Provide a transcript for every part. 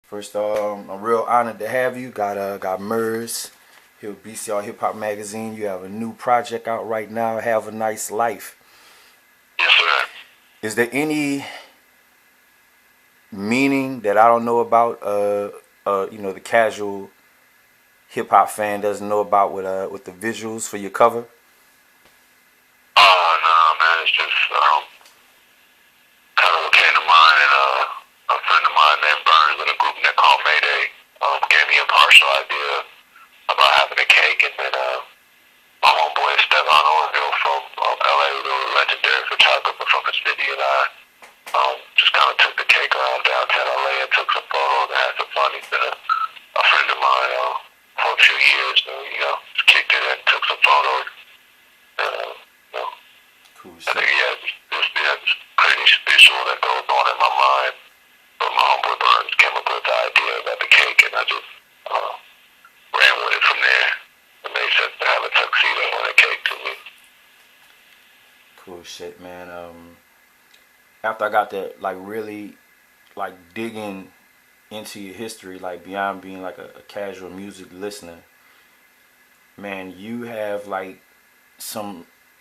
First, I'm real honored to have you. Got MURS, here with BCR Hip Hop Magazine. You have a new project out right now. Have a Nice Life. Yes, sir. Is there any meaning that I don't know about? The casual hip hop fan doesn't know about with the visuals for your cover. Nah, man, it's just kind of what came to mind, and a friend of mine named Burns in a group that called Mayday gave me a partial idea about having a cake, and then my homeboy Stefan Orville from LA, the legendary photographer from his video, and I just kind of took the cake around downtown LA and took some photos and had some fun. He's been a friend of mine for a few years, so just kicked it and took some photos. Cool I shit. think this pretty visual that goes on in my mind. But my homeboy Burns came up with the idea about the cake, and I just ran with it from there. It made sense to have a tuxedo on a cake to me. Cool shit, man. After I got that, really, digging into your history, beyond being a casual music listener, man, you have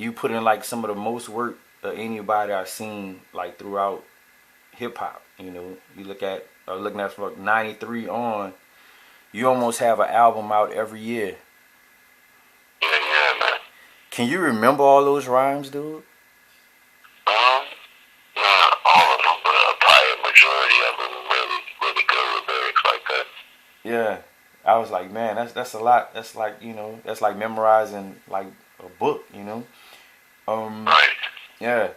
you put in some of the most work of anybody I've seen throughout hip hop. You look at looking at from '93 on, you almost have an album out every year. Yeah, man. Can you remember all those rhymes, dude? Not all of them, but probably a majority of them really, really good with lyrics like that. Yeah. I was like, man, that's a lot. That's that's like memorizing a book, Right. Yeah.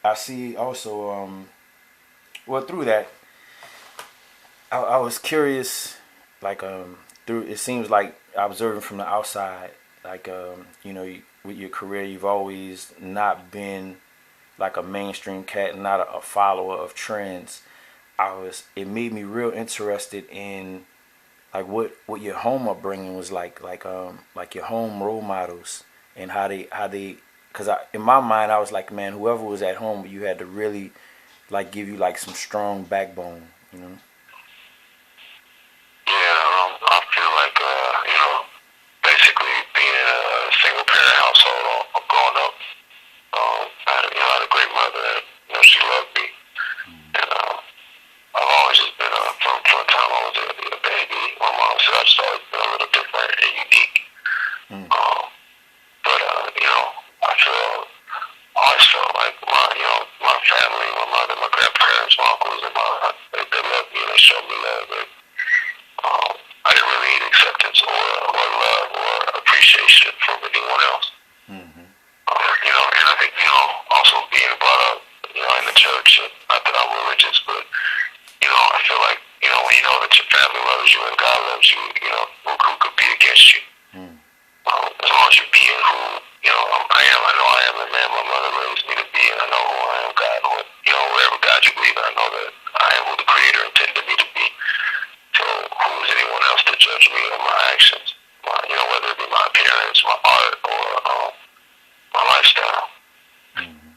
I see also, through that, I was curious, through, it seems like observing from the outside, with your career, you've always not been a mainstream cat, not a follower of trends. It made me real interested in what your home upbringing was like your home role models and how they because in my mind I was like, man, whoever was at home, you had to really give you some strong backbone. Yeah, I feel like, basically being in a single parent household growing up, I had a great mother, and, she loved me. And I've always just been, from the time I was a baby, my mom said I've just always been a little different and unique. Mm. But, I always felt like my family, my mother, my grandparents, my uncles, and they loved me and they showed me love. And, I didn't really need acceptance or love or appreciation from anyone else. Mm-hmm. And I think, also being brought up, in the church, and not that I'm religious, but, I feel like, when you know that your family loves you and God loves you, who could be against you? Mm. As long as you're being who, I know I am the man my mother raised me to be, and I know who I am, God, and whatever God you believe in, I know that I am who the Creator intended me to be. So who is anyone else to judge me or my actions? Whether it be my appearance, my art, or my lifestyle. Mm-hmm.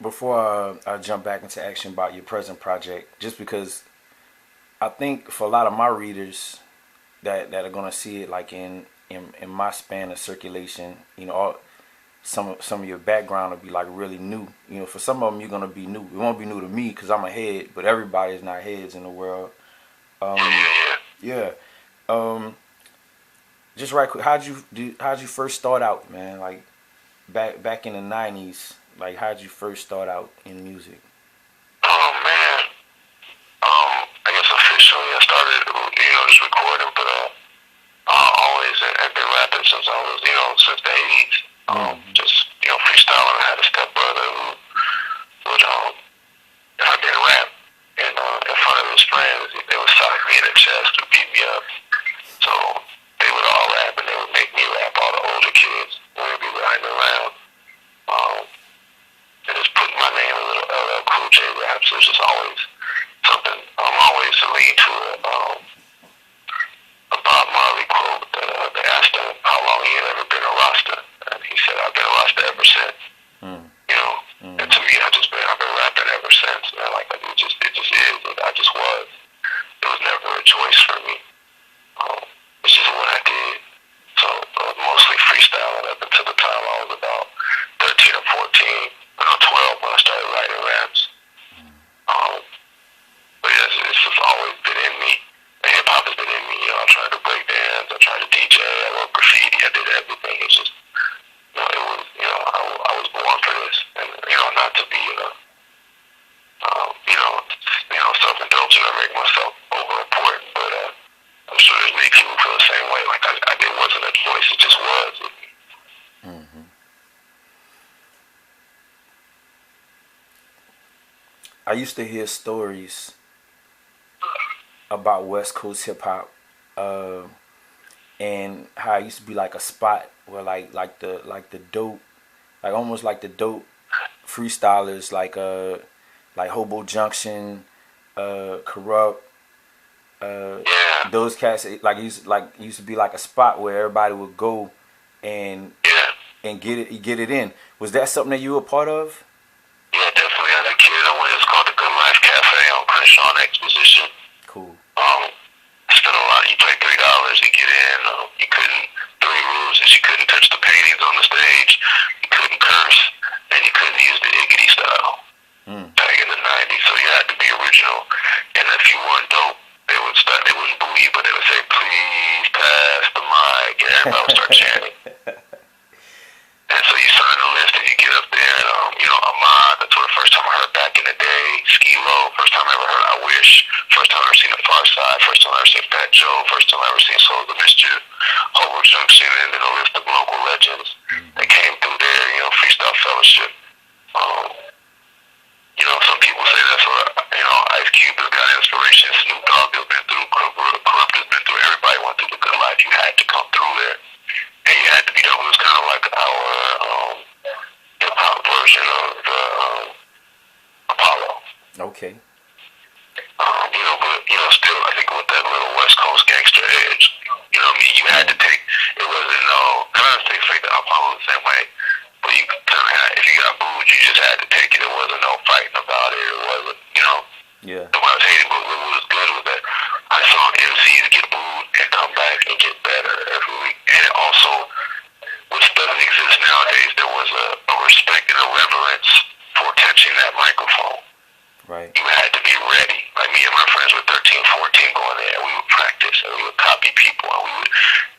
Before I jump back into action about your present project, just because I think for a lot of my readers that are gonna see it in my span of circulation, some of your background will be really new. For some of them you're gonna be new. It won't be new to me because I'm a head, but everybody's not heads in the world. Yeah. Just right quick, how'd you first start out, man? Back in the '90s, how'd you first start out in music? Oh man, I guess officially I started, just recording, but I always have been rapping since I was, since the '80s. Just freestyling. I had a stepbrother who would I didn't rap, and in front of his friends, they would sock me in the chest to beat me up. So they would all rap, and they would make me rap. All the older kids would be riding around, and just putting my name in little LL Cool J raps. It was just always something. I'm always lean to it. A Bob Marley quote. They asked him how long he had ever been a Rasta, and he said, "I've been a Rasta ever since." And to sense, man. Like it just is. Like, I just was. It was never a choice for me. It's just what I did. So mostly freestyling up until the time I was about 13 or 14, 12 when I started writing raps. But yeah, it's just always been in me. Hip hop has been in me. I tried to break dance, I tried to DJ, I wrote graffiti, I did everything. It's just, it was, I was born for this, and not to be, self-indulgent or make myself over-important, but I'm sure there's many people who feel the same way. Like it wasn't a choice, it just was. Mm-hmm. I used to hear stories about West Coast hip hop, and how it used to be like a spot where like the dope, like almost like the dope freestylers, like HoboJunction, Corrupt, those cats, like it used to be like a spot where everybody would go and get it in. Was that something that you were a part of? Yeah, definitely. As a kid, I went. It's called the Good Life Café on Crenshaw and Exposition. Cool. Spent a lot. You pay $3 to get in. You couldn't. 3 rules is you couldn't touch the paintings on the stage. You couldn't curse, and you couldn't use the Iggity style. Back in the '90s, so you had to be original. And if you weren't dope, they wouldn't boo you, but they would say, "Please pass the mic," and everybody would start chanting. And so you sign the list and you get up there and, Amahd, that's what the first time I heard back in the day. Skee Lo, first time I ever heard I Wish. First time I ever seen a Pharcyde. First time I ever seen Fat Joe. First time I ever seen Souls of Mischief. HoboJunction, and then a list of local legends that came through there, Freestyle Fellowship. Some people say that's what, Ice Cube has got inspiration. Snoop Dogg has been through, Corrupt has been through. Everybody went through the Good Life. You had to come through there. And you had to be dope. It was kind of like our hip-hop version of Apollo. Okay. But, still, I think with that little West Coast gangster edge, you had to take, it wasn't and I think the Apollo the same way, but you kind of had, if you got booed, you just had to take it. It wasn't no fighting about it. It wasn't, Yeah. Nobody was hating, but what was good was that I saw MCs get booed and come back and get better every week. And it also, which doesn't exist nowadays, there was a respect and a reverence for touching that microphone. Right. You had to be ready. Like me and my friends were 13, 14 going there, and we would practice, and we would copy people, and we would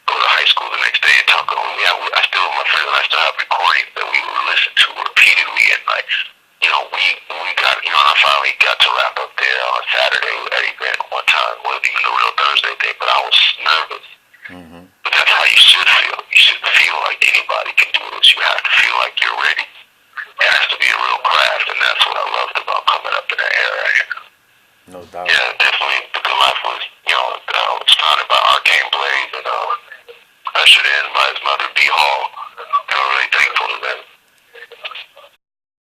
go to high school the next day and talk. I still, my friends and I still have recordings that we would listen to repeatedly, and we got, I finally got to rap up there on a Saturday at an event one time. It wasn't even a real Thursday thing, but I was nervous. Mm-hmm. But that's how you should feel. You shouldn't feel like anybody can do this. You have to feel like you're ready. It has to be a real craft, and that's what I loved about coming up in that era. No doubt. Yeah, definitely. The Good Life was, it was founded by Arcane Blaze and ushered in by his mother, B. Hall.